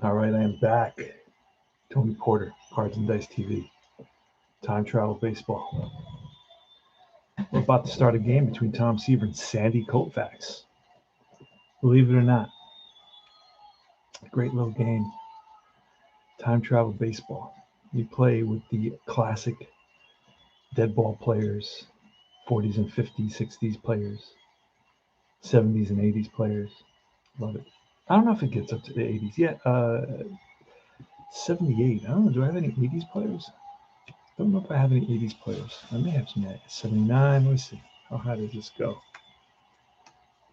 All right, I am back. Tony Porter, Cards and Dice TV. Time Travel Baseball. We're about to start a game between Tom Seaver and Sandy Koufax. Believe it or not, great little game. Time Travel Baseball. We play with the classic dead ball players, 40s and 50s, 60s players, 70s and 80s players. Love it. I don't know if it gets up to the 80s. Yeah, 78. I don't know. Do I have any 80s players? I don't know if I have any 80s players. I may have some 79. Let me see. How high does this go?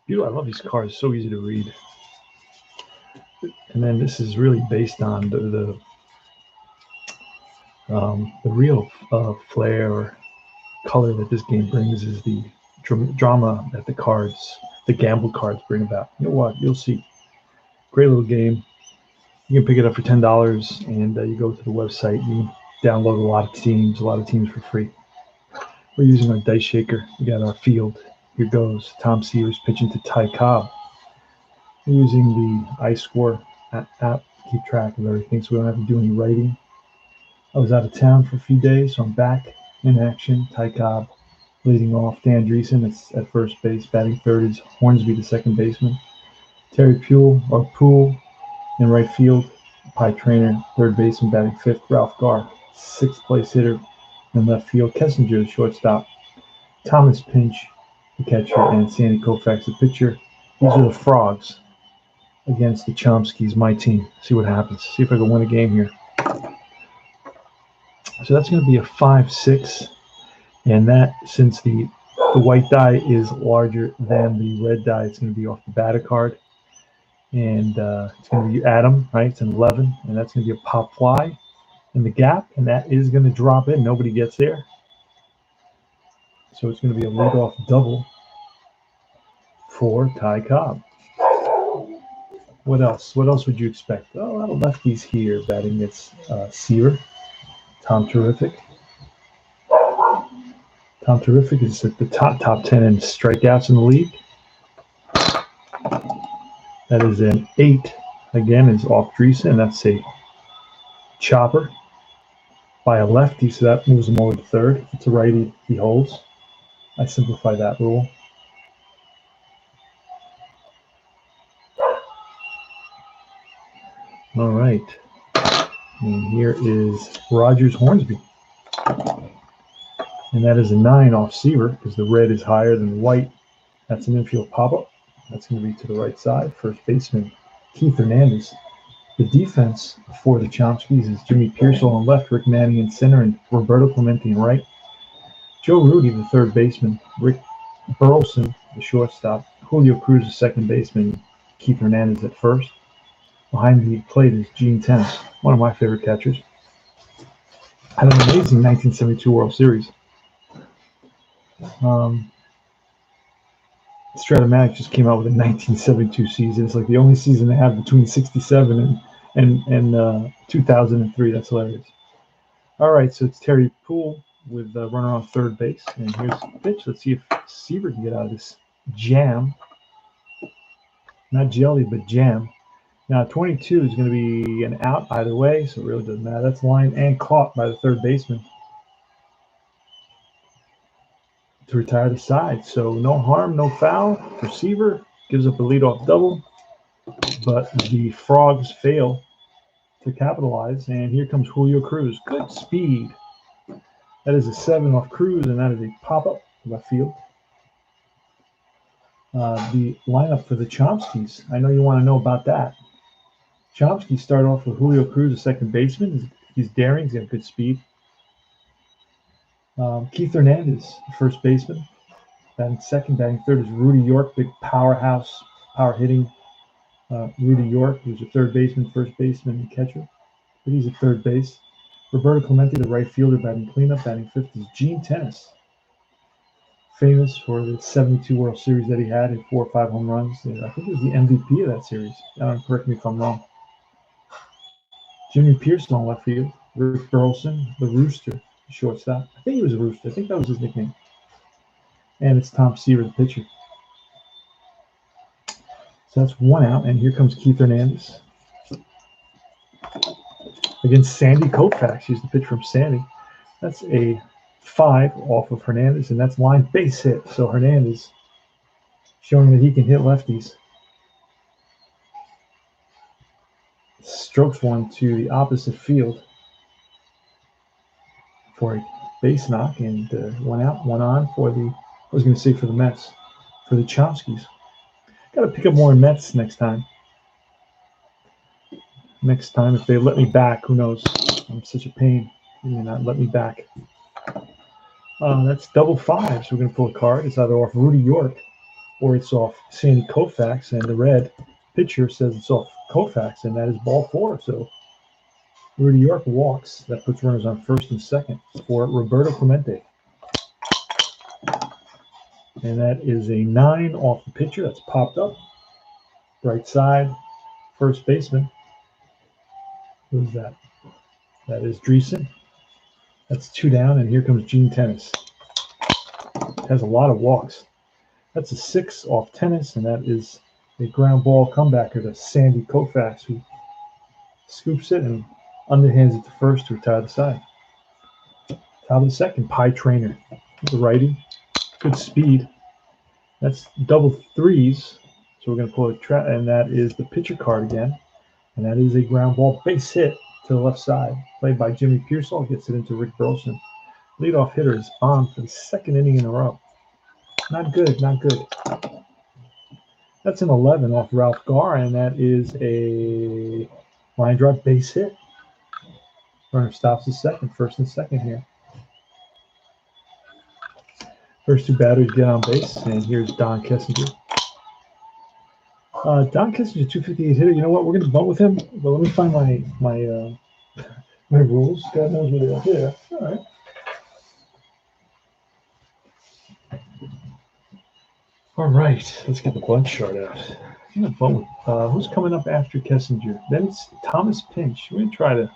I love these cards. So easy to read. And then this is really based on the real flair or color that this game brings is the drama that the gamble cards bring about. You know what? You'll see. Great little game. You can pick it up for $10, and you go to the website. You download a lot of teams for free. We're using our dice shaker. We got our field. Here goes. Tom Seaver's pitching to Ty Cobb. We're using the iScore app to keep track of everything, so we don't have to do any writing. I was out of town for a few days, so I'm back in action. Ty Cobb leading off. Dan Dreesen is at first base. Batting third is Hornsby, the second baseman. Terry Poole in right field. Pie Trainer, third baseman, batting fifth. Ralph Garr, sixth place hitter in left field. Kessinger, the shortstop. Thomas Pinch, the catcher, and Sandy Koufax, the pitcher. These are the Frogs against the Chomskys, my team. See what happens. See if I can win a game here. So that's going to be a 5-6, and that, since the white die is larger than the red die, it's going to be off the batter card. And it's going to be Adam, right? It's an 11, and that's going to be a pop fly in the gap, and that is going to drop in. Nobody gets there. So it's going to be a leadoff double for Ty Cobb. What else? What else would you expect? Oh, a lot of lefties here batting against Seaver. Tom Terrific. Tom Terrific is at the top 10 in strikeouts in the league. That is an 8. Again, is off Dreesen. That's a chopper by a lefty, so that moves him over to third. If it's a righty, he holds. I simplify that rule. All right. And here is Rogers Hornsby. And that is a 9 off Seaver because the red is higher than the white. That's an infield pop-up. That's going to be to the right side. First baseman, Keith Hernandez. The defense for the Chomskys is Jimmy Pearsall on left, Rick Manning in center, and Roberto Clemente in right. Joe Rudy, the third baseman, Rick Burleson, the shortstop, Julio Cruz, the second baseman, Keith Hernandez at first. Behind the plate is Gene Tennis, one of my favorite catchers. Had an amazing 1972 World Series. Stratomatic just came out with a 1972 season. It's like the only season they have between 67 and 2003. That's hilarious. All right, so it's Terry Poole with a runner on third base. And here's the pitch. Let's see if Seaver can get out of this jam. Not jelly, but jam. Now, 22 is going to be an out either way, so it really doesn't matter. That's line and caught by the third baseman to retire the side. So no harm, no foul for Seaver. Gives up a leadoff double, but the Frogs fail to capitalize. And here comes Julio Cruz. Good speed. That is a 7 off Cruz, and that is a pop-up left field. The lineup for the Chomskys. I know you want to know about that. Chomsky started off with Julio Cruz, the second baseman. He's daring. He's got good speed. Keith Hernandez, the first baseman. Batting second, batting third is Rudy York, big powerhouse, power hitting. Rudy York, who's a third baseman, first baseman, and catcher. But he's at third base. Roberto Clemente, the right fielder, batting cleanup. Batting fifth is Gene Tennis, famous for the 72 World Series that he had, in 4 or 5 home runs. And I think he was the MVP of that series. Correct me if I'm wrong. Jimmy Pearsall on left field. Rick Burleson, the Rooster, the shortstop. I think he was a Rooster. I think that was his nickname. And it's Tom Seaver, the pitcher. So that's 1 out, and here comes Keith Hernandez. Against Sandy Koufax. Here's the pitch from Sandy. That's a 5 off of Hernandez, and that's line base hit. So Hernandez showing that he can hit lefties. Strokes one to the opposite field for a base knock, and one out, one on for the, I was going to say for the Mets, for the Chomskys. Got to pick up more Mets next time. Next time, if they let me back, who knows? I'm such a pain. They may not let me back. That's double 5, so we're going to pull a card. It's either off Rudy York or it's off Sandy Koufax, and the red pitcher says it's off Koufax, and that is ball 4. So Rudy York walks. That puts runners on first and second for Roberto Clemente. And that is a 9 off the pitcher. That's popped up. Right side, first baseman. Who's that? That is Dreesen. That's 2 down, and here comes Gene Tennis. Has a lot of walks. That's a 6 off Tennis, and that is a ground ball comebacker to Sandy Koufax, who scoops it and underhands it to first to retire the side. Top of the second, Pie Trainer. The righty. Good speed. That's double 3s. So we're going to pull a trap, and that is the pitcher card again. And that is a ground ball base hit to the left side. Played by Jimmy Pearsall. Gets it into Rick Burleson. Leadoff hitter is on for the 2nd inning in a row. Not good, not good. That's an 11 off Ralph Garr, and that is a line drive base hit. Runner stops the second, first and second here. First 2 batters get on base, and here's Don Kessinger. Don Kessinger, 258 hitter. You know what? We're going to bunt with him, but let me find my rules. God knows where they are. Here. All right. All right, let's get the bunt chart out. I'm gonna bunt with, who's coming up after Kessinger? Then it's Thomas Pinch. We're going to try to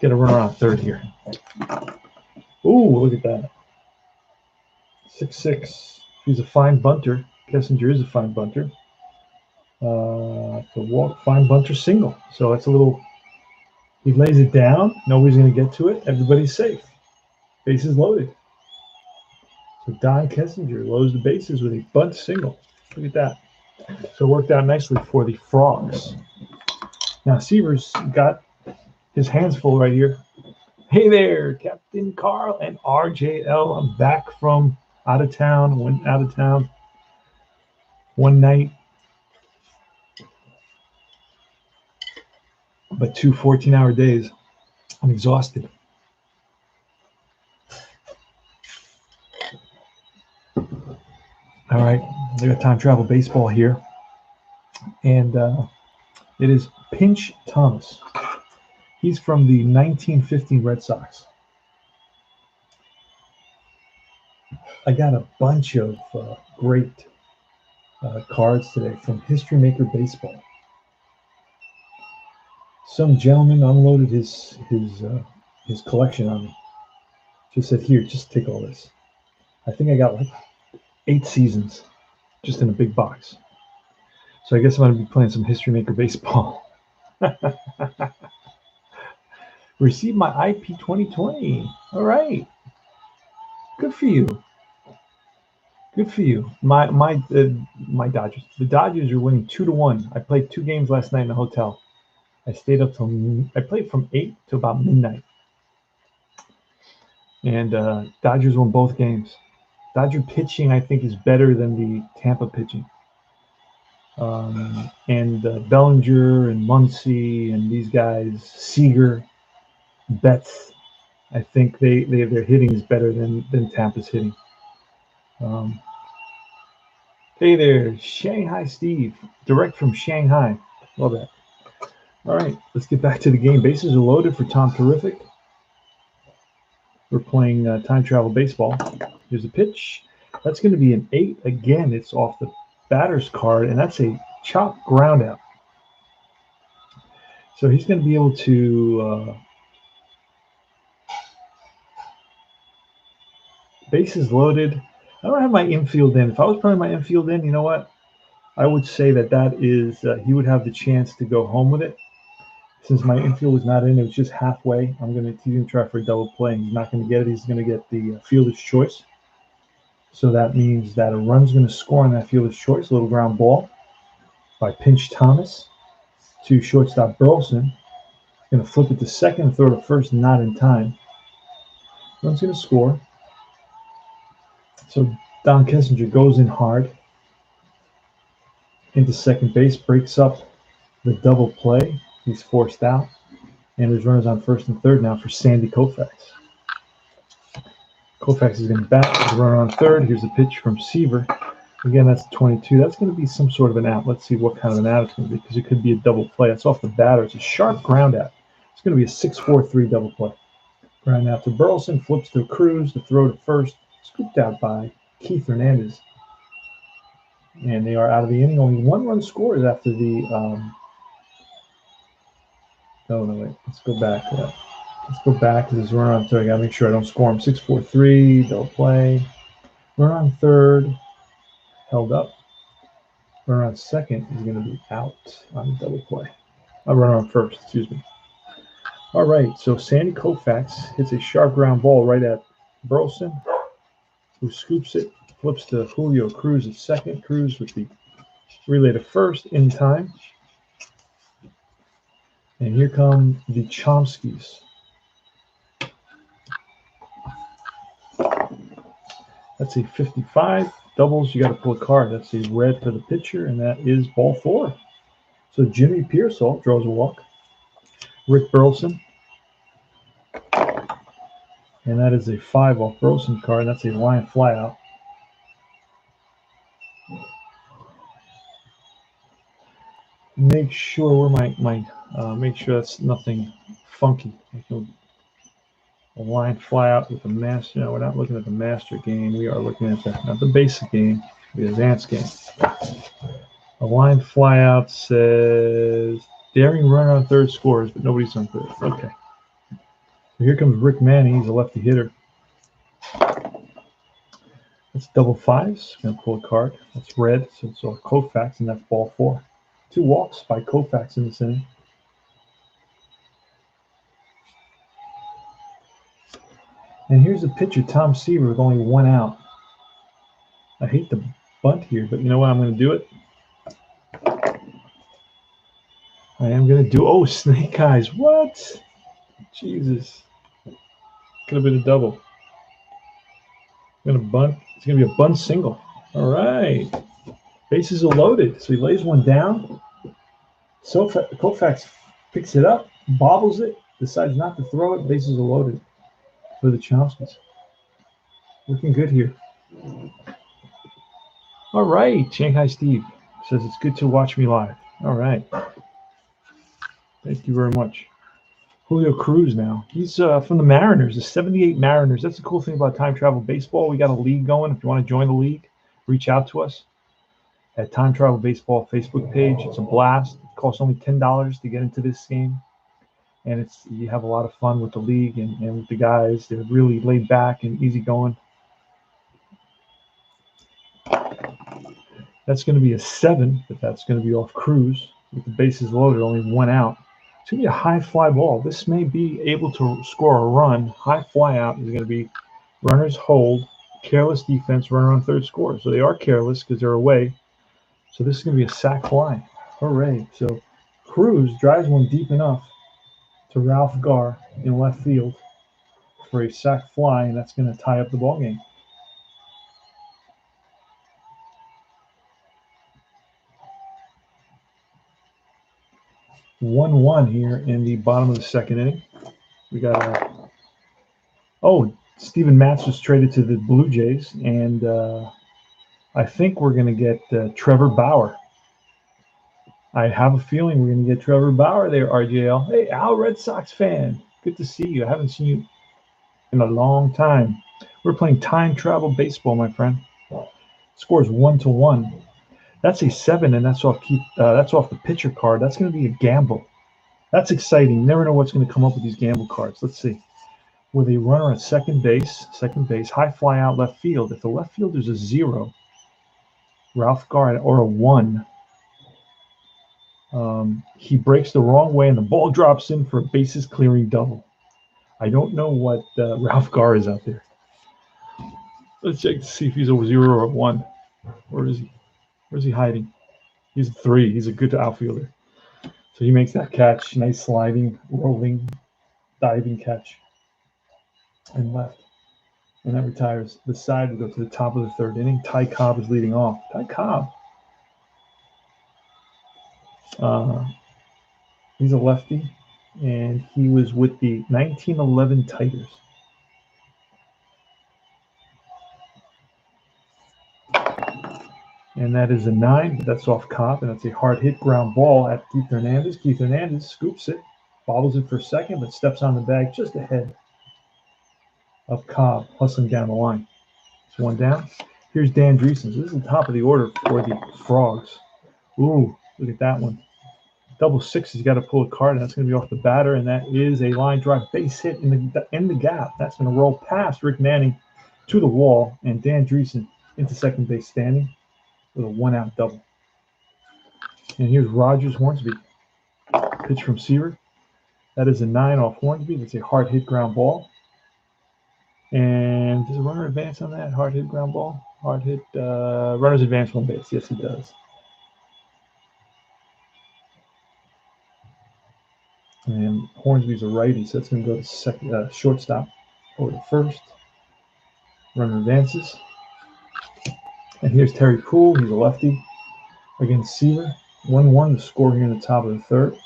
get a runner on third here. Ooh, look at that. 6'6". He's a fine bunter. Kessinger is a fine bunter. The walk, fine bunter single. So that's a little, he lays it down. Nobody's going to get to it. Everybody's safe. Bases loaded. So Don Kessinger loads the bases with a bunt single. Look at that. So it worked out nicely for the Frogs. Now Seaver's got his hands full right here. Hey there, Captain Carl and RJL. I'm back from out of town. Went out of town one night. But 2 14-hour days. I'm exhausted. All right, they got time travel baseball here. And it is Pinch Thomas. He's from the 1915 Red Sox. I got a bunch of great cards today from History Maker Baseball. Some gentleman unloaded his collection on me. Just said, here, just take all this. I think I got like 8 seasons just in a big box. So I guess I'm going to be playing some History Maker Baseball. Received my IP 2020. All right. Good for you. Good for you. My Dodgers. The Dodgers are winning 2-1. I played 2 games last night in a hotel. I stayed up till I played from 8 to about midnight. And Dodgers won both games. Dodger pitching, I think, is better than the Tampa pitching. And Bellinger and Muncy and these guys, Seager, Betts, I think their hitting is better than Tampa's hitting. Hey there, Shanghai Steve, direct from Shanghai. Love that. All right, let's get back to the game. Bases are loaded for Tom Terrific. We're playing time travel baseball. Here's a pitch. That's going to be an 8. Again, it's off the batter's card, and that's a chop ground out. So he's going to be able to bases loaded. I don't have my infield in. If I was putting my infield in, you know what? I would say that is he would have the chance to go home with it. Since my infield was not in, it was just halfway. He's going to try for a double play. He's not going to get it. He's going to get the fielder's choice. So that means that a run's going to score on that fielder's choice, a little ground ball by Pinch Thomas to shortstop Burleson. Going to flip it to second and throw to first, not in time. Run's going to score. So Don Kessinger goes in hard into second base, breaks up the double play. He's forced out. And there's runners on first and third now for Sandy Koufax. Koufax is going to bat. There's a runner on third. Here's a pitch from Seaver. Again, that's 22. That's going to be some sort of an out. Let's see what kind of an out it's going to be, because it could be a double play. That's off the batter. It's a sharp ground out. It's going to be a 6-4-3 double play. Ground out to Burleson, flips to Cruz, to throw to first, scooped out by Keith Hernandez. And they are out of the inning. Only one run scores after the oh, no, wait. Let's go back. Let's go back to this run on third. I got to make sure I don't score him. 6-4-3, double play. Run on third, held up. Run on second is going to be out on the double play. I'll run on first, excuse me. All right, so Sandy Koufax hits a sharp ground ball right at Burleson, who scoops it, flips to Julio Cruz at second. Cruz with the relay to first in time. And here come the Chomskys. That's a 55. Doubles, you got to pull a card. That's a red for the pitcher, and that is ball 4. So Jimmy Pearsall draws a walk. Rick Burleson. And that is a 5 off Burleson card, and that's a line fly out. Make sure make sure that's nothing funky. A line fly out with the master. No, we're not looking at the master game. We are looking at not the basic game, the advanced game. A line fly out says daring runner on third scores, but nobody's on third. Okay. So here comes Rick Manning. He's a lefty hitter. That's double 5s. Going to pull a card. That's red, so it's off Koufax, and that's ball 4. 2 walks by Koufax in this inning. And here's the pitcher, Tom Seaver, with only 1 out. I hate the bunt here, but you know what? I'm going to do it. I am going to do. Oh, snake eyes! What? Jesus! Could have been a double. I'm going to bunt. It's going to be a bunt single. All right. Bases are loaded. So he lays one down. So Koufax picks it up, bobbles it, decides not to throw it. Bases are loaded for the Chomskys. Looking good here. All right. Shanghai Steve says it's good to watch me live. All right. Thank you very much. Julio Cruz now. He's from the Mariners, the 78 Mariners. That's the cool thing about Time Travel Baseball. We got a league going. If you want to join the league, reach out to us at Time Travel Baseball Facebook page. It's a blast. It costs only $10 to get into this game. And you have a lot of fun with the league and with the guys. They're really laid back and easygoing. That's going to be a 7, but that's going to be off Cruz with the bases loaded, only 1 out. It's going to be a high fly ball. This may be able to score a run. High fly out is going to be runners hold, careless defense, runner on third score. So they are careless because they're away. So this is going to be a sac fly. Hooray. So Cruz drives one deep enough to Ralph Garza in left field for a sac fly, and that's going to tie up the ball game. One here in the bottom of the second inning. We got Steven Matz was traded to the Blue Jays, and I think we're going to get Trevor Bauer. I have a feeling we're going to get Trevor Bauer there, RJL. Hey, Al, Red Sox fan. Good to see you. I haven't seen you in a long time. We're playing Time Travel Baseball, my friend. Scores 1-1. That's a 7, and that's off the pitcher card. That's going to be a gamble. That's exciting. You never know what's going to come up with these gamble cards. Let's see. With a runner at second base, high fly out left field. If the left fielder's a 0, Ralph Garza, or a 1, He breaks the wrong way, and the ball drops in for a bases clearing double. I don't know what Ralph Garr is out there. Let's check to see if he's a 0 or a 1. Where is he? Where's he hiding? He's a 3. He's a good outfielder. So he makes that catch. Nice sliding, rolling, diving catch. And left. And that retires. The side will go to the top of the third inning. Ty Cobb is leading off. Ty Cobb. He's a lefty. And he was with the 1911 Tigers. And that is a 9. But that's off Cobb. And that's a hard hit ground ball at Keith Hernandez. Keith Hernandez scoops it. Bobbles it for a second, but steps on the bag just ahead of Cobb, hustling down the line. It's one down. Here's Dan Dreesen. This is the top of the order for the Frogs. Ooh, look at that one. Double six. He's got to pull a card, and that's going to be off the batter, and that is a line drive base hit in the gap. That's going to roll past Rick Manning to the wall, and Dan Dreesen into second base standing with a 1-out double. And here's Rogers Hornsby. Pitch from Seaver. That is a 9 off Hornsby. That's a hard hit ground ball. And does a runner advance on that? Hard hit ground ball? Hard hit. Runners advance one base. Yes, he does. And Hornsby's a righty, so that's going to go to second, shortstop over to first. Runner advances. And here's Terry Poole. He's a lefty against Seaver. 1-1 to score here in the top of the third.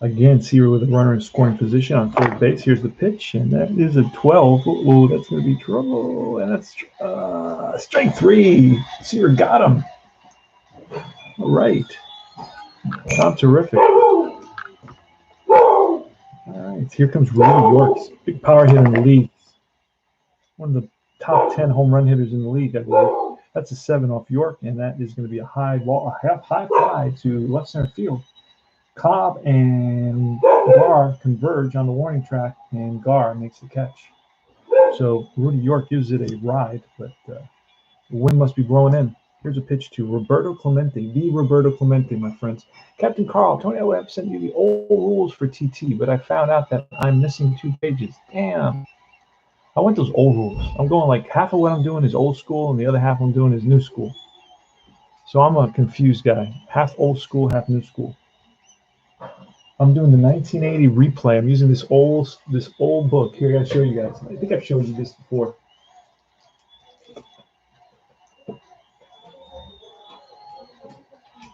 Again, Seaver with a runner in scoring position on third base. Here's the pitch, and that is a 12. Oh, that's going to be trouble. And that's strike 3. Seaver got him. All right. Tom terrific. All right, here comes Rudy Yorks. Big power hitter in the league. One of the top 10 home run hitters in the league, I believe. That's a 7 off York, and that is going to be a high fly to left center field. Cobb and Garr converge on the warning track, and Garr makes the catch. So Rudy York gives it a ride, but the wind must be blowing in. Here's a pitch to Roberto Clemente, the Roberto Clemente, my friends. Captain Carl, Tony, I would have sent you the old rules for TT, but I found out that I'm missing 2 pages. Damn. I want those old rules. I'm going like half of what I'm doing is old school, and the other half I'm doing is new school. So I'm a confused guy. Half old school, half new school. I'm doing the 1980 replay. I'm using this old book. Here, I gotta show you guys. I think I've showed you this before.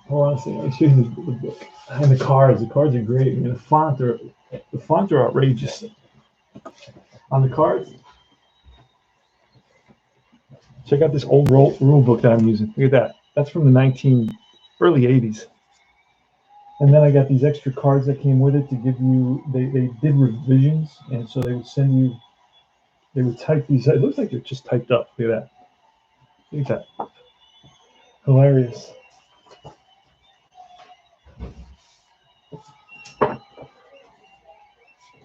Hold on a second. I'll show you the book. And the cards. The cards are great. I mean, the font are outrageous. On the cards, check out this old rule book that I'm using. Look at that. That's from the early 80s. And then I got these extra cards that came with it to give you, they did revisions, and so they would send you, they would type these, it looks like they're just typed up. Look at that. Look at that. Hilarious.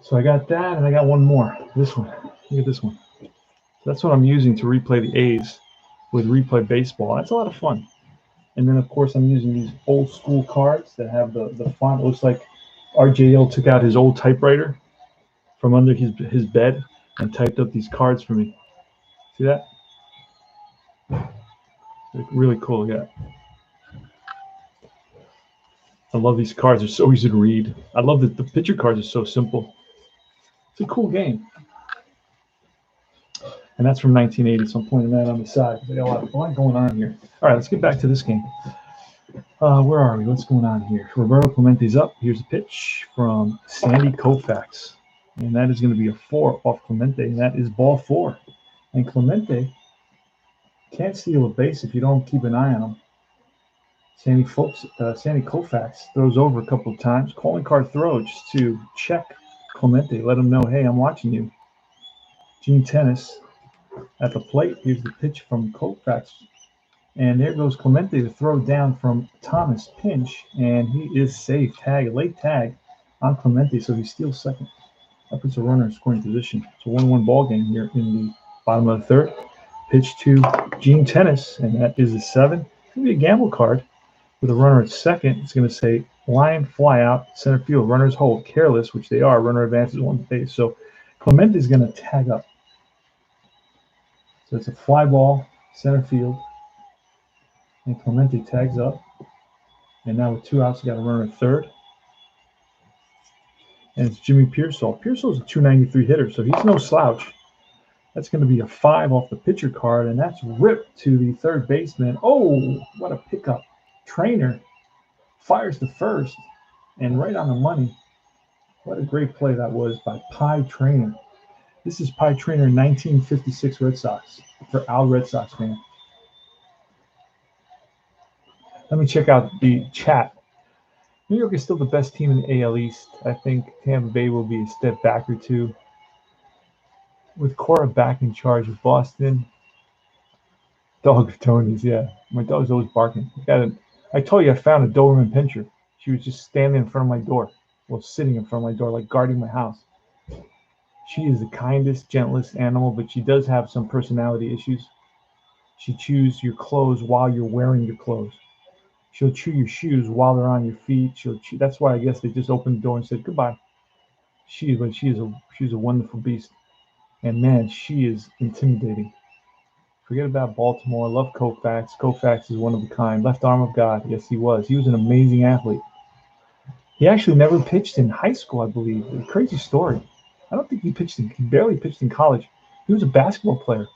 So I got that, and I got one more. This one. Look at this one. So that's what I'm using to replay the A's with Replay Baseball. That's a lot of fun. And then, of course, I'm using these old school cards that have the font. It looks like RJL took out his old typewriter from under his bed and typed up these cards for me. See that? They're really cool. Yeah. I love these cards. They're so easy to read. I love that the picture cards are so simple. It's a cool game. And that's from 1980, so I'm pointing that on the side. I got a lot going on here. All right, let's get back to this game. Where are we? What's going on here? Roberto Clemente's up. Here's a pitch from Sandy Koufax. And that is going to be a 4 off Clemente, and that is ball 4. And Clemente can't steal a base if you don't keep an eye on him. Sandy Koufax throws over a couple of times. Calling card throw just to check Clemente, let him know, hey, I'm watching you. Gene Tennis at the plate. Here's the pitch from Koufax. And there goes Clemente to throw down from Thomas. Pinch, and he is safe. Late tag on Clemente, so he steals second. That puts a runner in scoring position. It's a 1-1 ball game here in the bottom of the third. Pitch to Gene Tennis, and that is a 7. It's going to be a gamble card with a runner at second. It's going to say line fly out, center field, runners hold, careless, which they are, runner advances one base. So Clemente is going to tag up. So it's a fly ball, center field, and Clemente tags up. And now with 2 outs, you got a runner at third. And it's Jimmy Pearsall. Pearsall's a 293 hitter, so he's no slouch. That's going to be a 5 off the pitcher card, and that's ripped to the third baseman. Oh, what a pickup. Trainer fires the first, and right on the money. What a great play that was by Pie Trainer. This is Pie Trainer 1956 Red Sox for Al Red Sox fan. Let me check out the chat. New York is still the best team in the AL East. I think Tampa Bay will be a step back or two. With Cora back in charge of Boston. Dog of Tony's, yeah. My dog's always barking. I told you I found a Doberman Pinscher. She was just standing in front of my door. Well, sitting in front of my door, like guarding my house. She is the kindest, gentlest animal, but she does have some personality issues. She chews your clothes while you're wearing your clothes. She'll chew your shoes while they're on your feet. That's why I guess they just opened the door and said goodbye. She's a wonderful beast. And man, she is intimidating. Forget about Baltimore. I love Koufax. Koufax is one of a kind. Left arm of God. Yes, he was. He was an amazing athlete. He actually never pitched in high school, I believe. A crazy story. I don't think he barely pitched in college. He was a basketball player.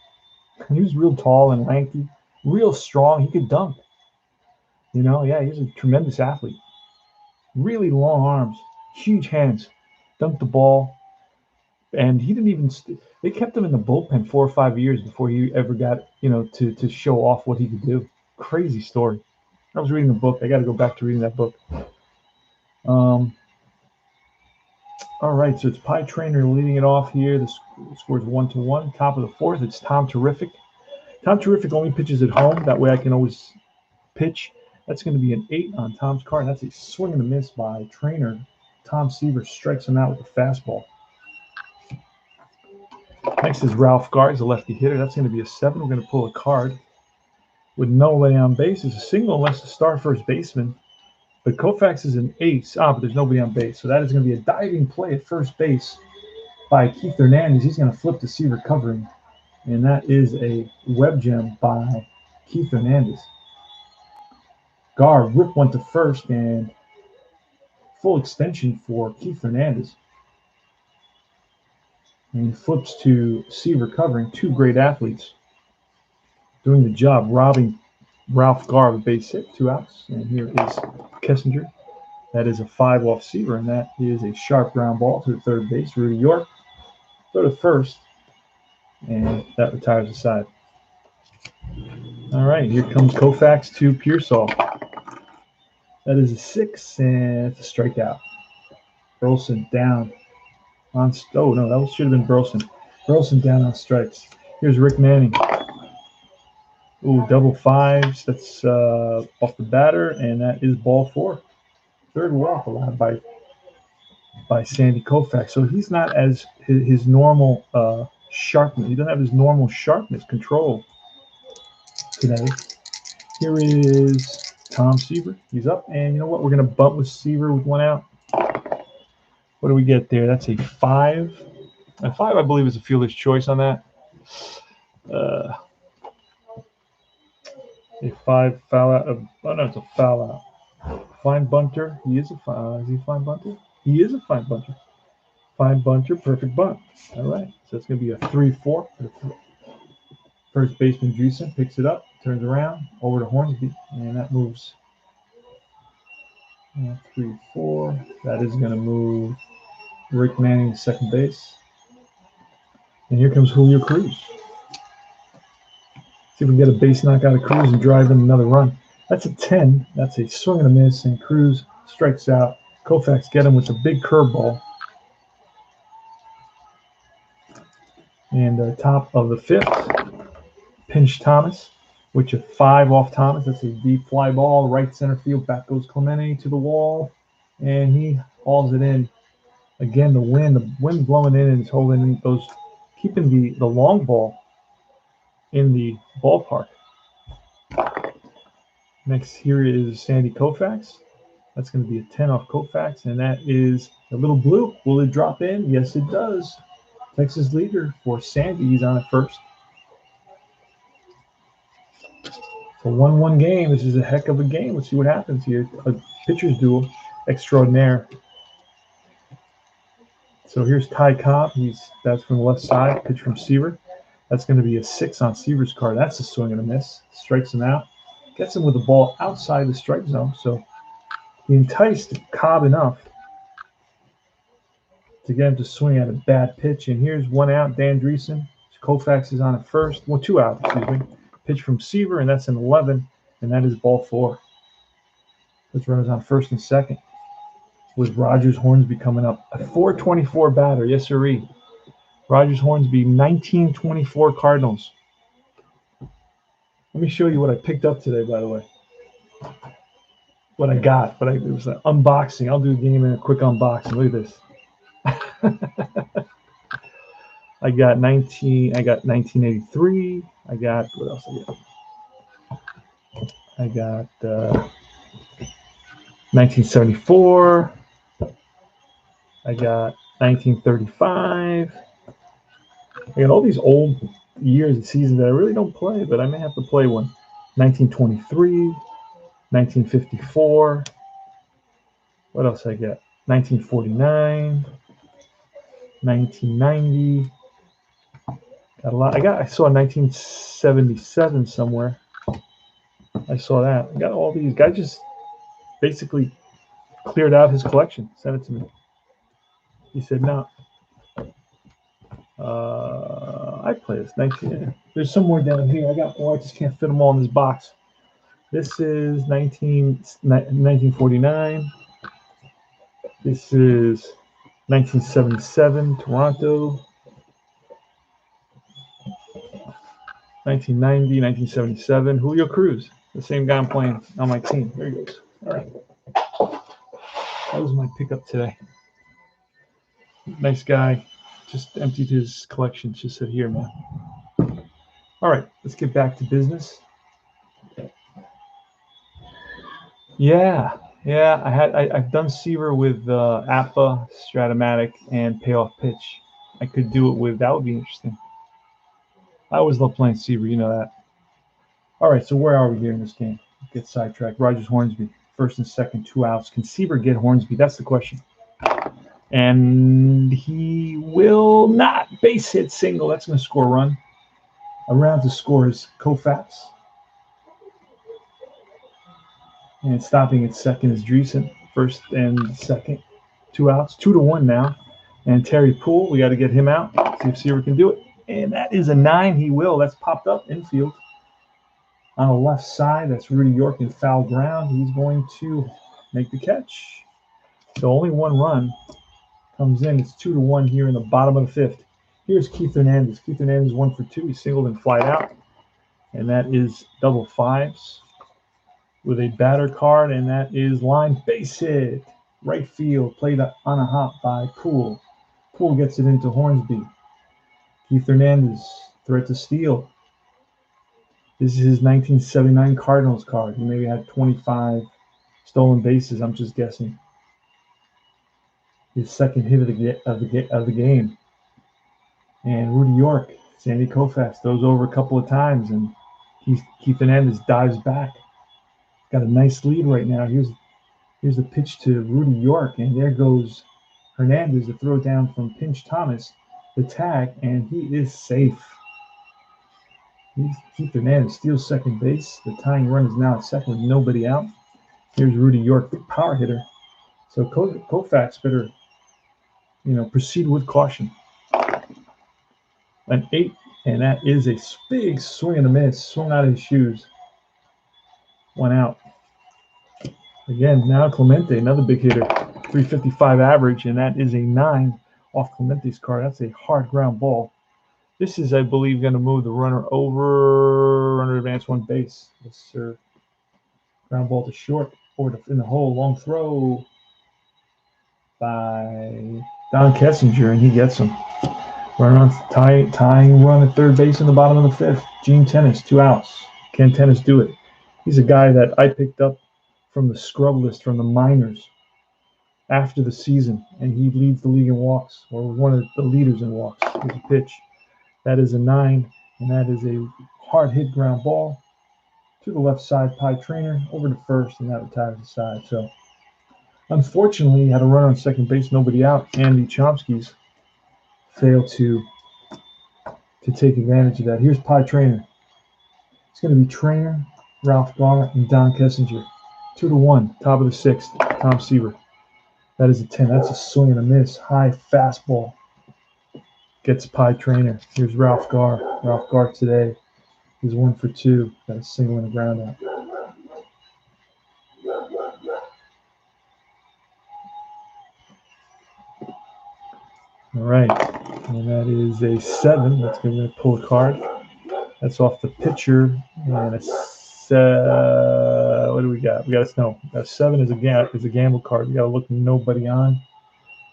He was real tall and lanky, real strong. He could dunk. He was a tremendous athlete. Really long arms, huge hands, dunked the ball. And he didn't even, they kept him in the bullpen 4 or 5 years before he ever got, to show off what he could do. Crazy story. I was reading a book. I got to go back to reading that book. All right, so it's Pie Trainer leading it off here. The score's 1-1. Top of the fourth, it's Tom Terrific. Tom Terrific only pitches at home. That way I can always pitch. That's going to be an 8 on Tom's card. That's a swing and a miss by Trainer. Tom Seaver strikes him out with a fastball. Next is Ralph Garza, lefty hitter. That's going to be a 7. We're going to pull a card. With no lay on base, it's a single unless the star first baseman. But Koufax is an ace. But there's nobody on base. So that is going to be a diving play at first base by Keith Hernandez. He's going to flip to Seaver covering. And that is a web gem by Keith Hernandez. Gar rip one to first and full extension for Keith Hernandez. And he flips to Seaver covering. 2 great athletes doing the job, robbing Ralph Gar of a base hit, 2 outs. And here is Kessinger. That is a 5 off Seaver, and that is a sharp ground ball to the third base. Rudy York, go to first, and that retires the side. All right, here comes Koufax to Pearsall. That is a 6, and it's a strikeout. Burleson down on. Oh no, that should have been Burleson. Burleson down on strikes. Here's Rick Manning. Ooh, double 5s. That's off the batter, and that is ball 4. Third walk allowed by Sandy Koufax. So he's not as his normal sharpness. He doesn't have his normal sharpness control today. Here is Tom Seaver. He's up, and you know what? We're going to bunt with Seaver with 1 out. What do we get there? That's a 5. A 5, I believe, is a fielder's choice on that. A 5 foul out. Oh no, it's a foul out. Fine bunter. He is a fine bunter? He is a fine bunter. Fine bunter, perfect bunt. All right. So it's going to be a 3-4. First baseman Dreesen picks it up, turns around, over to Hornsby, and that moves. 3-4. That is going to move Rick Manning to second base. And here comes Julio Cruz. See if we can get a base knock out of Cruz and drive in another run. That's a 10. That's a swing and a miss, and Cruz strikes out. Koufax get him with a big curveball. And top of the 5th, pinch Thomas, which a 5 off Thomas. That's a deep fly ball, right center field. Back goes Clemente to the wall, and he hauls it in. Again, the wind blowing in and it's holding those, keeping the long ball in the ballpark. Next here is Sandy Koufax. That's going to be a 10 off Koufax, and that is a little blue. Will it drop in? Yes, it does. Texas leader for Sandy. He's on it first. It's a 1-1 game. This is a heck of a game. Let's see what happens here. A pitcher's duel extraordinaire. So here's Ty Cobb. That's from the left side. Pitch from Seaver. That's going to be a 6 on Seaver's card. That's a swing and a miss. Strikes him out. Gets him with the ball outside the strike zone. So he enticed Cobb enough to get him to swing at a bad pitch. And here's 1 out. Dan Dreesen. Koufax is on at first. Well, 2 out, excuse me. Pitch from Seaver, and that's an 11. And that is ball 4. Let's runners on first and second. With Rogers Hornsby coming up. A 424 batter. Yes, sirree. Rogers Hornsby, 1924 Cardinals. Let me show you what I picked up today, by the way. What I got. It was an unboxing. I'll do a game in a quick unboxing. Look at this. I got 1983. I got, what else I got? 1974. I got 1935. I got all these old years and seasons that I really don't play, but I may have to play one. 1923, 1954. What else I got? 1949, 1990. Got a lot. I saw 1977 somewhere. I saw that. I got all these. Guy just basically cleared out his collection. Sent it to me. He said, "No, I play this 19. There's some more down here. I just can't fit them all in this box. This is 1949. This is 1977 Toronto. 1990, 1977 Julio Cruz, the same guy I'm playing on my team. There he goes. All right, that was my pickup today. Nice guy. Just emptied his collection. Just said, here, man. All right, let's get back to business. Yeah. I've done Seaver with Appa, Stratomatic, and Payoff Pitch. I could do it with, that would be interesting. I always love playing Seaver, you know that. All right, so where are we here in this game? Get sidetracked. Rogers Hornsby, first and second, 2 outs. Can Seaver get Hornsby? That's the question. And he will not. Base hit single. That's going to score a run. Around to score is Koufax. And stopping at second is Dreesen. First and second, 2 outs. 2-1 now. And Terry Poole, we got to get him out. See if Seaver can do it. And that is a 9. He will. That's popped up infield. On the left side, that's Rudy York in foul ground. He's going to make the catch. So only 1 run comes in. It's 2-1 here in the bottom of the 5th. Here's Keith Hernandez. Keith Hernandez 1 for 2. He singled and flied out. And that is double 5s with a batter card. And that is line base hit. Right field. Played on a hop by Poole. Poole gets it into Hornsby. Keith Hernandez, threat to steal. This is his 1979 Cardinals card. He maybe had 25 stolen bases. I'm just guessing. His second hit of the game. And Rudy York, Sandy Koufax throws over a couple of times, and Keith Hernandez dives back. Got a nice lead right now. Here's the pitch to Rudy York, and there goes Hernandez to throw down from Pinch Thomas, the tag, and he is safe. Keith Hernandez steals second base. The tying run is now at second with nobody out. Here's Rudy York, big power hitter. So Koufax better, proceed with caution. An 8, and that is a big swing and a miss. Swung out of his shoes. 1 out. Again, now Clemente, another big hitter. 355 average, and that is a 9 off Clemente's card. That's a hard ground ball. This is, I believe, going to move the runner over. Runner advance 1 base. Yes, sir. Ground ball to short. Or in the hole. Long throw by Don Kessinger, and he gets him. Runner on tying run at third base in the bottom of the 5th. Gene Tennis, 2 outs. Can Tennis do it? He's a guy that I picked up from the scrub list from the minors after the season, and he leads the league in walks, or one of the leaders in walks. Here's a pitch. That is a 9, and that is a hard hit ground ball to the left side. Pie Trainer over to first, and that retires the side. So, unfortunately, he had a run on second base, nobody out, and the Chomskys failed to take advantage of that. Here's Pie Trainer. It's going to be Trainer, Ralph Garza, and Don Kessinger. 2-1, top of the 6th, Tom Seaver. That is a 10. That's a swing and a miss. High fastball. Gets Pie Trainer. Here's Ralph Garza. Ralph Garza today is 1 for 2. Got a single and a ground out. All right. And that is a 7. That's going to pull a card. That's off the pitcher. And what do we got? We got a snow. A 7 is a gamble card. We got to look nobody on.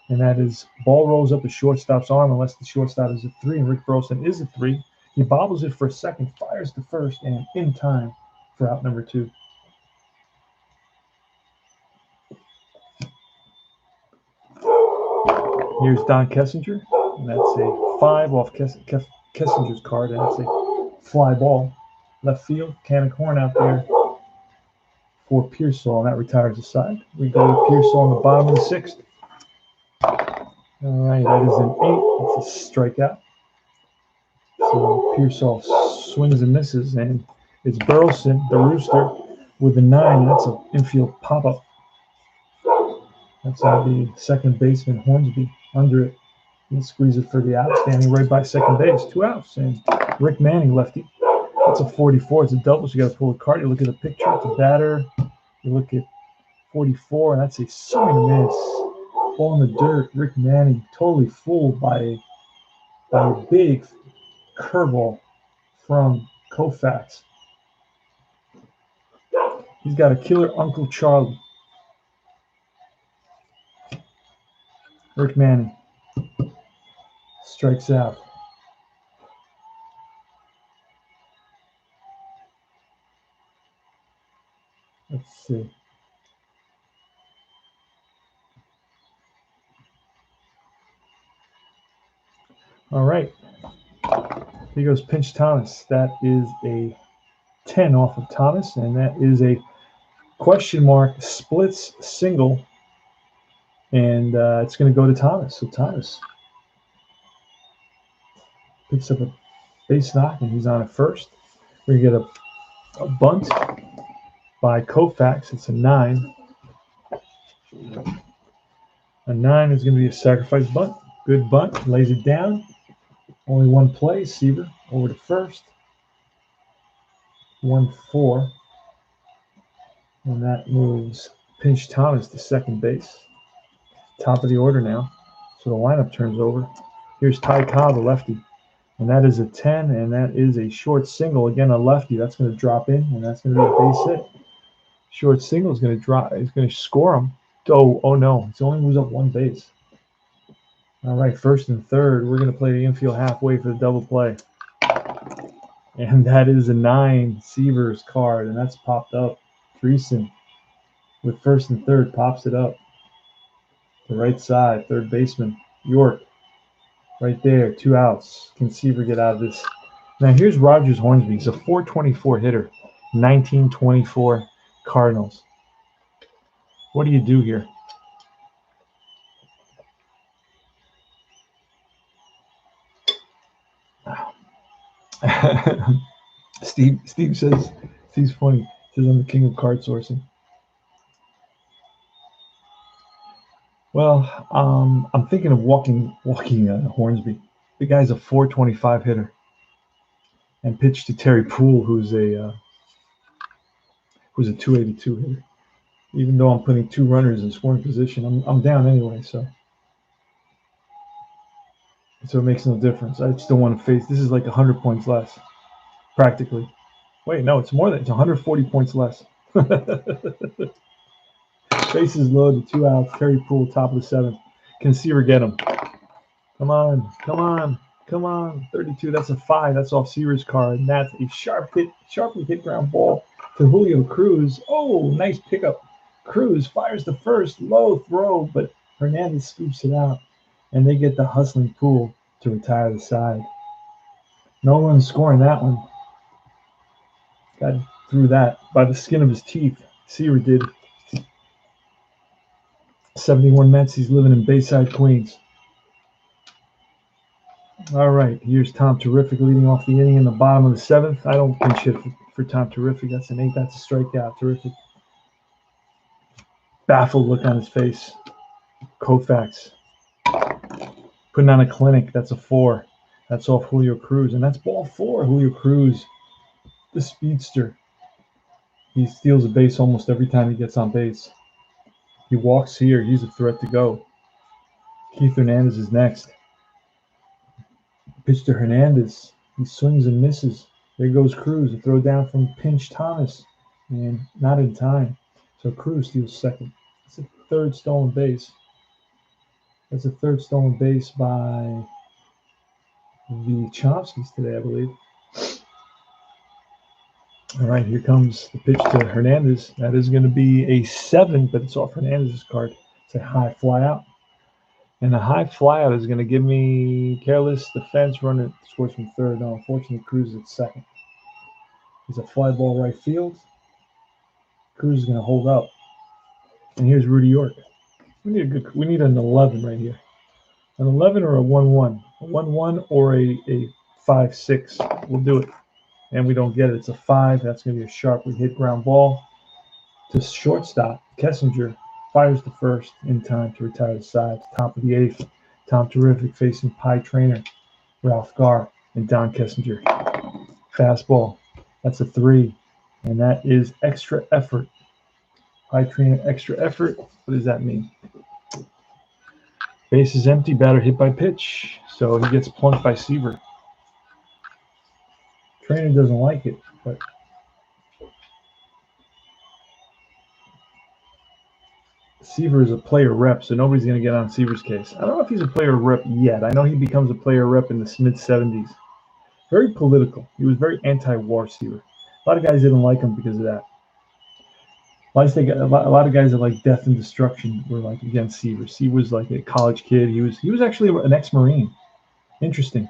And that is ball rolls up the shortstop's arm unless the shortstop is a 3, and Rick Burleson is a 3. He bobbles it for a second, fires to first, and in time for out number 2. Here's Don Kessinger, and that's a 5 off Kessinger's card, and that's a fly ball. Left field, can of corn out there for Pearsall, and that retires the side. We go to Pearsall on the bottom of the 6th. All right, that is an 8. It's a strikeout. So Pearsall swings and misses, and it's Burleson, the Rooster, with the 9. That's an infield pop-up. That's the second baseman, Hornsby, under it. He squeezes it for the out, standing right by second base. 2 outs, and Rick Manning, lefty. That's a 44. It's a double, so you got to pull a card. You look at the picture, it's a batter. You look at 44, and that's a swing and a miss. Ball in the dirt. Rick Manning totally fooled by a big curveball from Koufax. He's got a killer Uncle Charlie. Rick Manning strikes out. Let's see. All right. Here goes Pinch Thomas. That is a 10 off of Thomas, and that is a question mark splits single, and it's going to go to Thomas. So Thomas picks up a base knock, and he's on at first. We're going to get a bunt by Koufax. It's a 9. A 9 is going to be a sacrifice bunt. Good bunt. Lays it down. Only one play. Seaver over to first. 1-4. And that moves Pinch Thomas to second base. Top of the order now. So the lineup turns over. Here's Ty Cobb, the lefty. And that is a 10, and that is a short single. Again, a lefty. That's going to drop in, and that's going to be a base hit. Short single is going to drop. It's going to score him. Oh no. It's only moves up one base. All right, first and third. We're going to play the infield halfway for the double play. And that is a 9 Seaver's card, and that's popped up. Dreesen with first and third pops it up. The right side, third baseman, York. Right there, 2 outs. Can Seaver get out of this? Now here's Rogers Hornsby. He's a 424 hitter, 1924 Cardinals. What do you do here? Steve says, Steve's funny. He says I'm the king of card sourcing. Well, I'm thinking of walking Hornsby. The guy's a 425 hitter, and pitched to Terry Poole, who's a 282 hitter. Even though I'm putting 2 runners in scoring position, I'm down anyway, so it makes no difference. I still want to face. This is like 100 points less, practically. Wait, no, it's more than it's 140 points less. Bases loaded, 2 outs. Terry Poole, top of the 7th. Can Seaver get him? Come on. 32. That's a 5. That's off Seaver's card. And that's a sharply hit ground ball to Julio Cruz. Oh, nice pickup. Cruz fires the first, low throw, but Hernandez scoops it out, and they get the hustling pool to retire the side. No run scoring that one. Got through that by the skin of his teeth. Seaver did. 71 Mets. He's living in Bayside, Queens. All right, here's Tom Terrific leading off the inning in the bottom of the seventh. I don't pinch hit for Tom Terrific. That's an 8. That's a strikeout. Terrific. Baffled look on his face. Koufax putting on a clinic. That's a 4. That's off Julio Cruz, and that's ball 4. Julio Cruz, the speedster. He steals a base almost every time he gets on base. He walks here. He's a threat to go. Keith Hernandez is next. Pitch to Hernandez. He swings and misses. There goes Cruz. A throw down from Pinch Thomas, and not in time. So Cruz steals second. It's a third stolen base. That's a third stolen base by the Chomskys today, I believe. All right, here comes the pitch to Hernandez. That is going to be a 7, but it's off Hernandez's card. It's a high fly out. And the high flyout is going to give me careless defense runner scores from third. No, unfortunately, Cruz is at second. He's a fly ball right field. Cruz is going to hold up. And here's Rudy York. We need an 11 right here. An 11 or a 1-1. A 1-1 or a 5-6. We'll do it. And we don't get it. It's a 5. That's going to be a sharply hit ground ball to shortstop. Kessinger fires the first in time to retire the side. Top of the 8th. Tom Terrific facing Pie Trainer, Ralph Garr, and Don Kessinger. Fastball. That's a 3. And that is extra effort. Pie Trainer, extra effort. What does that mean? Base is empty. Batter hit by pitch. So he gets plunked by Seaver. Trainer doesn't like it, but Seaver is a player rep, so nobody's going to get on Seaver's case. I don't know if he's a player rep yet. I know he becomes a player rep in the mid-70s. Very political. He was very anti-war, Seaver. A lot of guys didn't like him because of that. A lot of guys that like death and destruction were like against Seaver. Seaver was like a college kid. He was actually an ex-Marine. Interesting.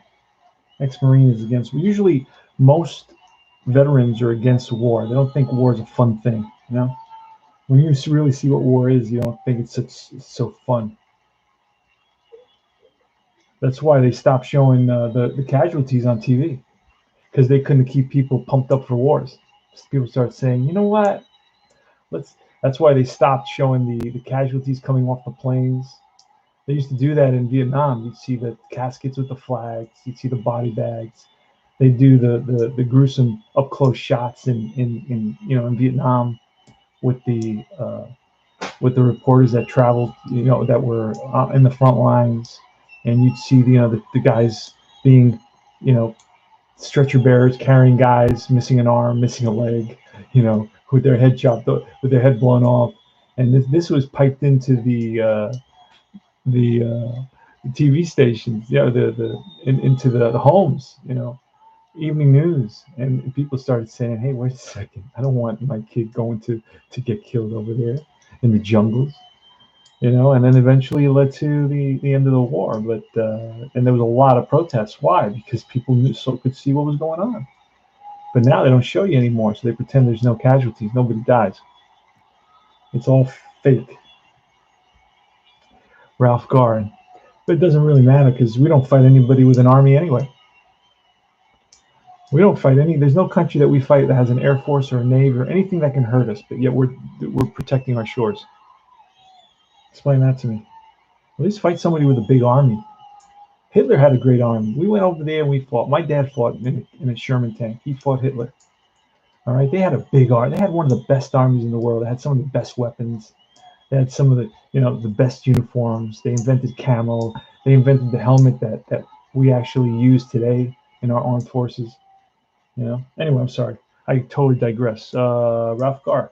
Ex-Marine is against. Usually, most veterans are against war. They don't think war is a fun thing. You know, when you really see what war is, you don't think it's so fun. That's why they stopped showing the casualties on TV, because they couldn't keep people pumped up for wars. People start saying, you know what? That's why they stopped showing the casualties coming off the planes. They used to do that in Vietnam. You'd see the caskets with the flags. You'd see the body bags. They do the gruesome up close shots in Vietnam with the reporters that traveled, that were in the front lines, and you'd see the guys being, stretcher bearers carrying guys missing an arm, missing a leg, with their head chopped, with their head blown off, and this was piped into the TV stations, into the homes, evening news, and people started saying, "Hey, wait a second! I don't want my kid going to get killed over there in the jungles," And then eventually it led to the end of the war. But and there was a lot of protests. Why? Because people could see what was going on. But now they don't show you anymore, so they pretend there's no casualties, nobody dies. It's all fake. Ralph Garr. But it doesn't really matter because we don't fight anybody with an army anyway. We don't fight there's no country that we fight that has an air force or a navy or anything that can hurt us, but yet we're protecting our shores. Explain that to me. At least fight somebody with a big army. Hitler had a great army. We went over there and we fought. My dad fought in a Sherman tank. He fought Hitler. All right, they had a big army. They had one of the best armies in the world. They had some of the best weapons. They had some of the best uniforms. They invented camo. They invented the helmet that we actually use today in our armed forces. Anyway, I'm sorry. I totally digress. Ralph Garr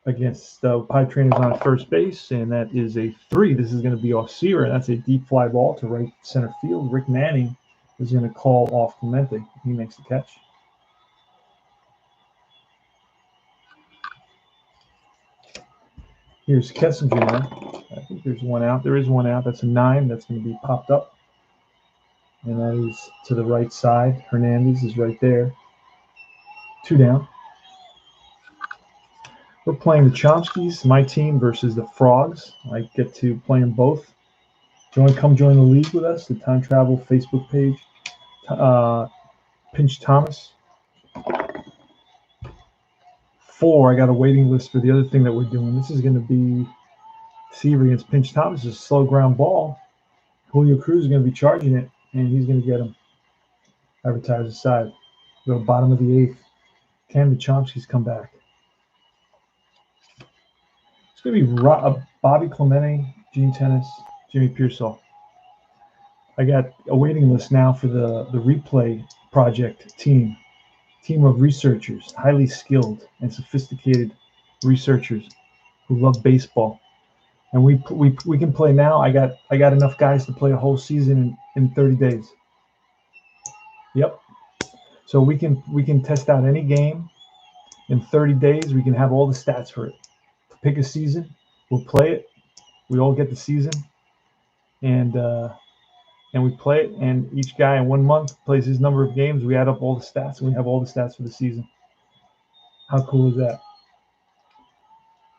against Pie Trainers on first base, and that is a 3. This is going to be off Seaver. That's a deep fly ball to right center field. Rick Manning is going to call off Clemente. He makes the catch. Here's Kessinger now. I think there's one out. There is one out. That's a 9. That's going to be popped up. And that is to the right side. Hernandez is right there. 2 down. We're playing the Chomskys, my team, versus the Frogs. I get to play them both. Do you want to come join the league with us? The Time Travel Facebook page. Pinch Thomas. 4, I got a waiting list for the other thing that we're doing. This is going to be Seaver against Pinch Thomas. It's a slow ground ball. Julio Cruz is going to be charging it, and he's going to get him. I retires aside. Go to bottom of the 8th. Can the Chomskys come back? It's going to be Bobby Clemente, Gene Tennis, Jimmy Pearsall. I got a waiting list now for the replay project team of researchers, highly skilled and sophisticated researchers who love baseball. And we can play now. I got enough guys to play a whole season in 30 days. Yep. So we can test out any game in 30 days. We can have all the stats for it. Pick a season. We'll play it. We all get the season, and we play it. And each guy in 1 month plays his number of games. We add up all the stats, and we have all the stats for the season. How cool is that?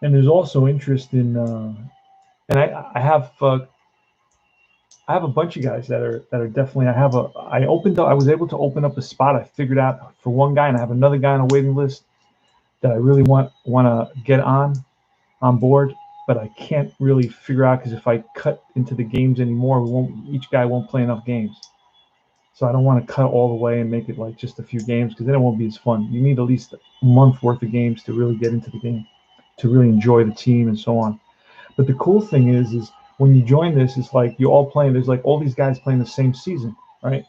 And there's also interest in, and I have a bunch of guys that are definitely. I was able to open up a spot. I figured out for one guy, and I have another guy on a waiting list that I really want to get on board, but I can't really figure out because if I cut into the games anymore, each guy won't play enough games. So I don't want to cut all the way and make it like just a few games because then it won't be as fun. You need at least a month worth of games to really get into the game, to really enjoy the team and so on. But the cool thing is when you join this, it's like you all playing. There's like all these guys playing the same season, right?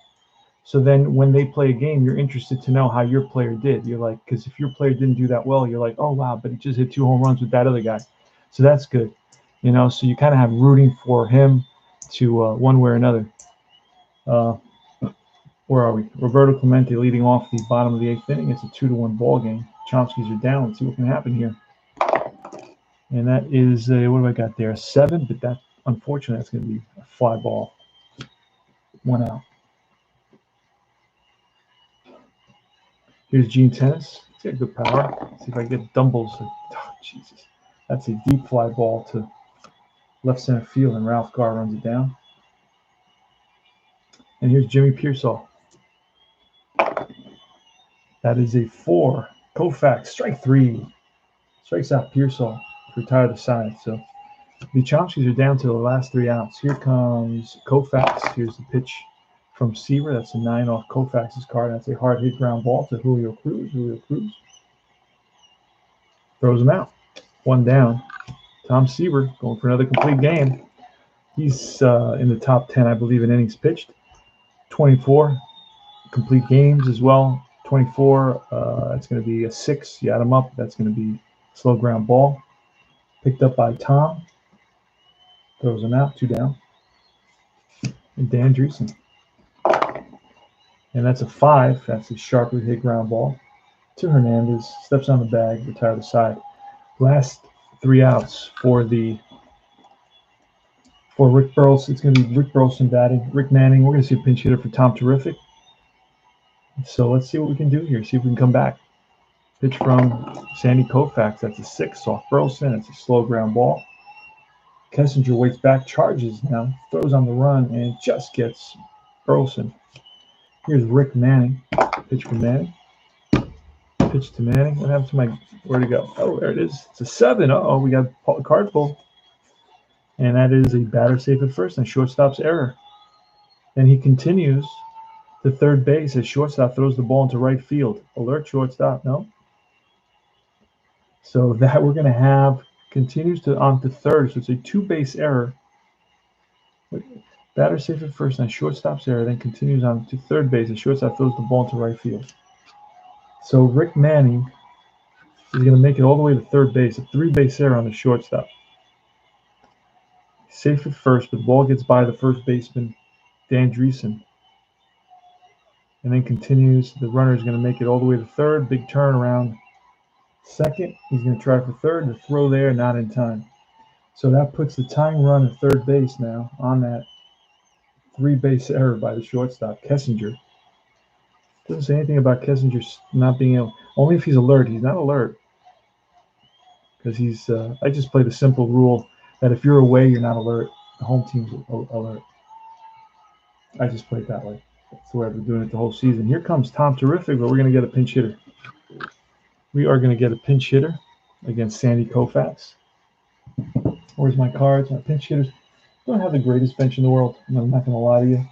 So then when they play a game, you're interested to know how your player did. You're like, because if your player didn't do that well, you're like, oh, wow, but he just hit 2 home runs with that other guy. So that's good, so you kind of have rooting for him to one way or another. Where are we? Roberto Clemente leading off the bottom of the 8th inning. It's a 2-1 ball game. Chomskys are down. Let's see what can happen here. And that is, what do I got there? A 7, but that, unfortunately, that's going to be a fly ball. 1 out. Here's Gene Tennis. He's got good power. Let's see if I get Dumbles. Oh, Jesus. That's a deep fly ball to left center field, and Ralph Garr runs it down. And here's Jimmy Pearsall. That is a 4. Koufax, strike 3. Strikes out Pearsall to retire the side. So the Chomskys are down to the last 3 outs. Here comes Koufax. Here's the pitch from Seaver. That's a 9 off Koufax's card. That's a hard hit ground ball to Julio Cruz. Julio Cruz throws him out. 1 down. Tom Seaver going for another complete game. He's in the top 10, I believe, in innings pitched. 24 complete games as well. 24, that's going to be a 6. You add him up. That's going to be slow ground ball. Picked up by Tom. Throws him out. 2 down. And Dan Dreesen. And that's a 5. That's a sharply hit ground ball to Hernandez. Steps on the bag. Retire the side. Last 3 outs for Rick Burleson. It's going to be Rick Burleson batting. Rick Manning. We're going to see a pinch hitter for Tom Terrific. So let's see what we can do here. See if we can come back. Pitch from Sandy Koufax. That's a 6 off Burleson. It's a slow ground ball. Kessinger waits back, charges now, throws on the run, and just gets Burleson. Here's Rick Manning. Pitch from Manning. Pitch to Manning. What happened to my? Where'd it go? Oh, there it is. It's a 7. Uh-oh, we got a card pull. And that is a batter safe at first and shortstop's error. Then he continues to third base as shortstop throws the ball into right field. Alert shortstop. No. So that we're going to have continues to on to third. So it's a 2-base error. Batter safe at first and shortstop's error. Then continues on to third base as shortstop throws the ball into right field. So Rick Manning is going to make it all the way to third base. A 3-base error on the shortstop. Safe at first, but the ball gets by the first baseman, Dan Dreesen. And then continues. The runner is going to make it all the way to third. Big turnaround. Second, he's going to try for third. The throw there, not in time. So that puts the tying run at third base now on that 3-base error by the shortstop, Kessinger. Doesn't say anything about Kessinger not being able. Only if he's alert. He's not alert because he's. I just played a simple rule that if you're away, you're not alert. The home team's alert. I just played that way. That's the way I've been doing it the whole season. Here comes Tom Terrific, but we're going to get a pinch hitter. We are going to get a pinch hitter against Sandy Koufax. Where's my cards? My pinch hitters. I don't have the greatest bench in the world. I'm not going to lie to you.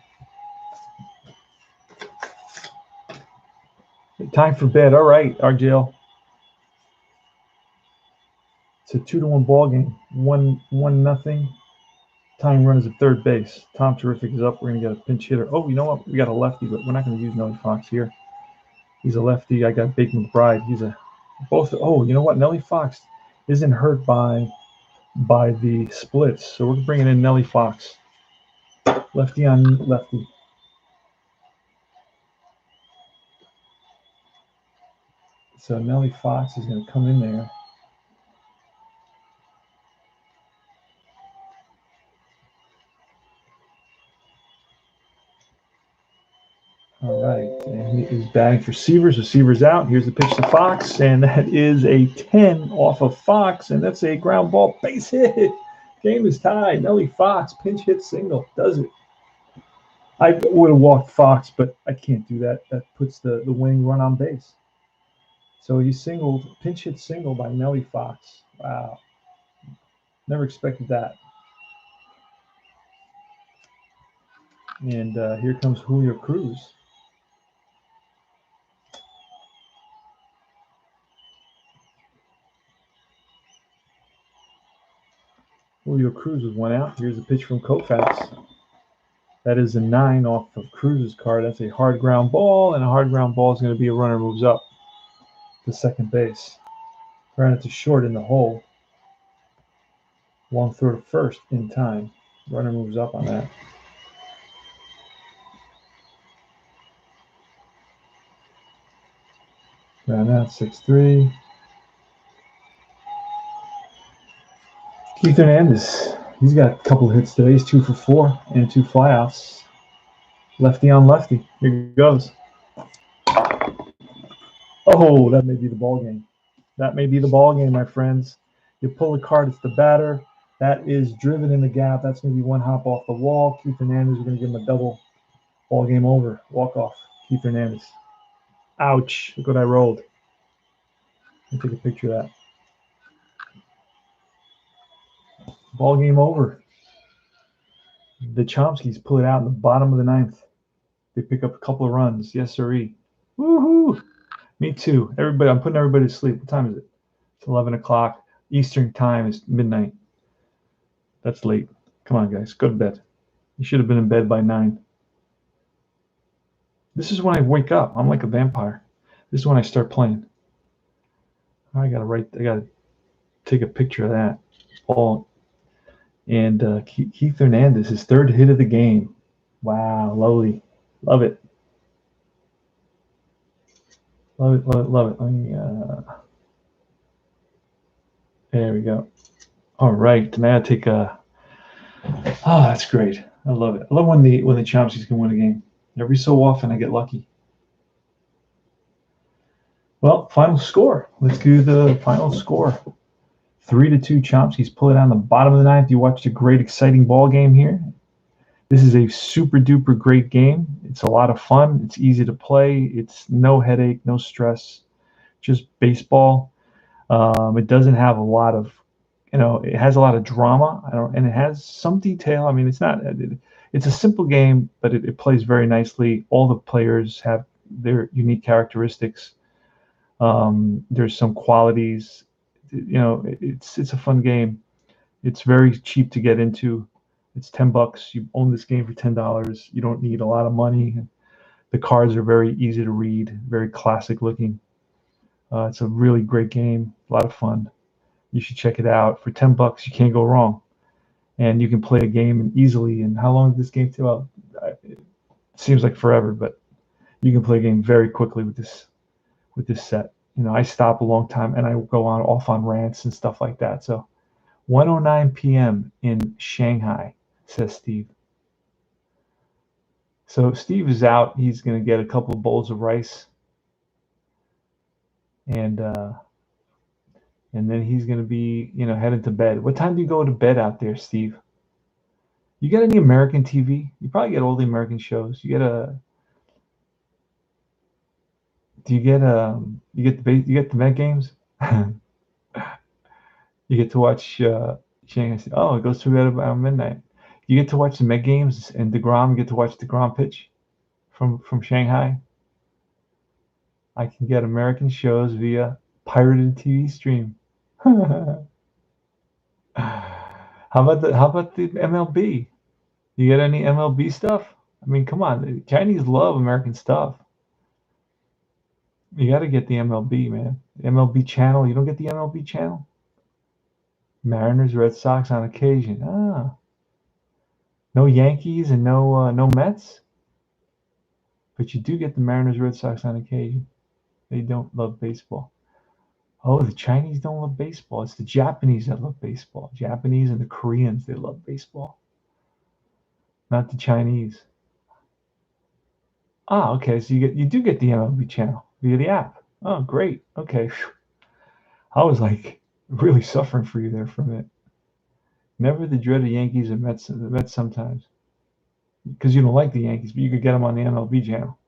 Time for bed. All right, RJL. It's a 2-1 ball game. 1-0. Tying run is at third base. Tom Terrific is up. We're going to get a pinch hitter. Oh, you know what? We got a lefty, but we're not going to use Nelly Fox here. He's a lefty. I got Bake McBride. He's a both. Oh, you know what? Nelly Fox isn't hurt by the splits, so we're bringing in Nelly Fox. Lefty on lefty. So Nelly Fox is going to come in there. All right, and he is batting for Severs. So Severs out. Here's the pitch to Fox, and that is a 10 off of Fox, and that's a ground ball base hit. Game is tied. Nelly Fox, pinch hit single, does it. I would have walked Fox, but I can't do that. That puts the winning run on base. So he singled, pinch hit single by Nelly Fox. Wow. Never expected that. And here comes Julio Cruz. Julio Cruz with one out. Here's a pitch from Koufax. That is a 9 off of Cruz's card. That's a hard ground ball, and a hard ground ball is going to be a runner moves up to second base. Grounded to short in the hole. Long throw to first in time. Runner moves up on that. Ground out 6-3. Keith Hernandez. He's got a couple of hits today. He's 2 for 4 and 2 flyouts. Lefty on lefty. Here he goes. Oh, that may be the ball game. That may be the ball game, my friends. You pull the card, it's the batter. That is driven in the gap. That's going to be one hop off the wall. Keith Hernandez, we're going to give him a double. Ball game over. Walk off. Keith Hernandez. Ouch. Look what I rolled. Let me take a picture of that. Ball game over. The Chomskys pull it out in the bottom of the 9th. They pick up a couple of runs. Yes, sirree. Woohoo! Me too. Everybody, I'm putting everybody to sleep. What time is it? It's 11 o'clock. Eastern time is midnight. That's late. Come on, guys. Go to bed. You should have been in bed by 9. This is when I wake up. I'm like a vampire. This is when I start playing. I gotta take a picture of that. Ball. And Keith Hernandez, his 3rd hit of the game. Wow, lovely. Love it. Love it, love it, love it. Let me, there we go. All right, now I take a. Oh, that's great. I love it. I love when the Chomskys can win a game. Every so often, I get lucky. Well, final score. Let's do the final score. 3-2 Chomskys pull it on the bottom of the 9th. You watched a great, exciting ball game here. This is a super duper great game. It's a lot of fun. It's easy to play. It's no headache, no stress, just baseball. It doesn't have a lot of, it has a lot of drama. And it has some detail. I mean, it's a simple game, but it plays very nicely. All the players have their unique characteristics. There's some qualities. It's a fun game. It's very cheap to get into. It's $10. You own this game for $10. You don't need a lot of money. The cards are very easy to read, very classic looking. It's a really great game, a lot of fun. You should check it out. For $10, you can't go wrong. And you can play a game easily. And how long did this game take? Well, it seems like forever, but you can play a game very quickly with this set. I stop a long time and I go off on rants and stuff like that. So 1:09 p.m. in Shanghai, says Steve. So Steve is out. He's going to get a couple of bowls of rice, and then he's going to be, headed to bed. What time do you go to bed out there, Steve? You get any American TV? You probably get all the American shows. You get the Met games? You get to watch Shanghai. Oh, it goes to bed about midnight. You get to watch the Met games and DeGrom. You get to watch DeGrom pitch from Shanghai. I can get American shows via pirated TV stream. How about the MLB? You get any MLB stuff? I mean, come on, the Chinese love American stuff. You got to get the MLB, man. The MLB channel. You don't get the MLB channel? Mariners, Red Sox on occasion. No Yankees and no Mets. But you do get the Mariners, Red Sox on occasion. They don't love baseball. Oh, the Chinese don't love baseball. It's the Japanese that love baseball. Japanese and the Koreans, they love baseball. Not the Chinese. Okay. So you do get the MLB channel via the app. Oh, great. Okay. I was like really suffering for you there for a minute. Never the dreaded Yankees and Mets. The Mets sometimes, because you don't like the Yankees, but you could get them on the MLB channel.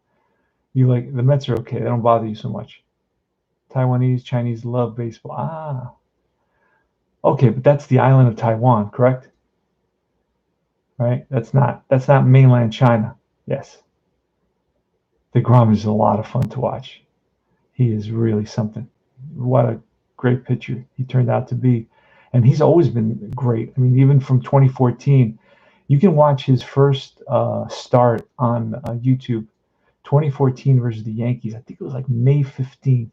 You like the Mets are okay. They don't bother you so much. Taiwanese, Chinese love baseball. Okay, but that's the island of Taiwan, correct? Right? That's not mainland China. Yes. DeGrom is a lot of fun to watch. He is really something. What a great pitcher he turned out to be. And he's always been great. I mean, even from 2014, you can watch his first start on YouTube, 2014 versus the Yankees. I think it was like May 15th.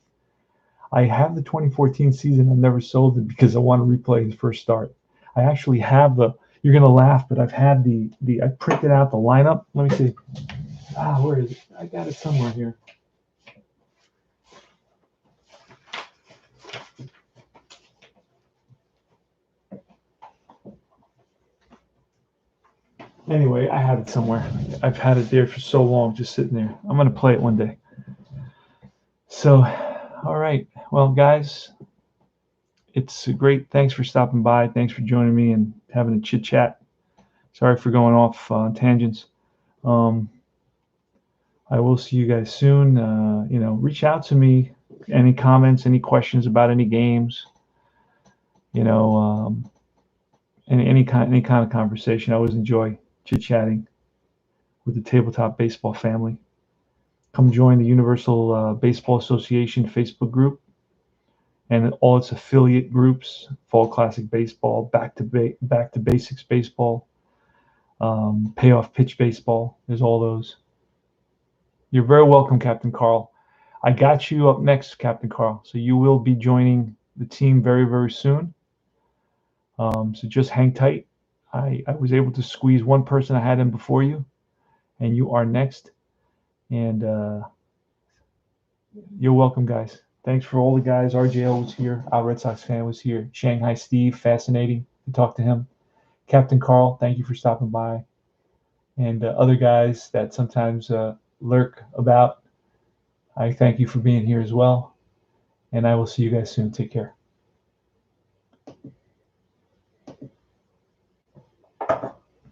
I have the 2014 season. I've never sold it because I want to replay his first start. I actually have you're going to laugh, but I've had I printed out the lineup. Let me see. Where is it? I got it somewhere here. Anyway, I have it somewhere. I've had it there for so long, just sitting there. I'm going to play it one day. So, all right. Well, guys, it's great. Thanks for stopping by. Thanks for joining me and having a chit chat. Sorry for going off on tangents. I will see you guys soon. Reach out to me. Any comments, any questions about any games, any kind of conversation. I always enjoy chit-chatting with the Tabletop Baseball family. Come join the Universal Baseball Association Facebook group and all its affiliate groups: Fall Classic Baseball, Back to Basics Baseball, Payoff Pitch Baseball. There's all those. You're very welcome, Captain Carl. I got you up next, Captain Carl. So you will be joining the team very, very soon. So just hang tight. I was able to squeeze one person. I had in before you, and you are next. And you're welcome, guys. Thanks for all the guys. RJL was here. Our Red Sox fan was here. Shanghai Steve, fascinating to talk to him. Captain Carl, thank you for stopping by. And other guys that sometimes lurk about, I thank you for being here as well. And I will see you guys soon. Take care.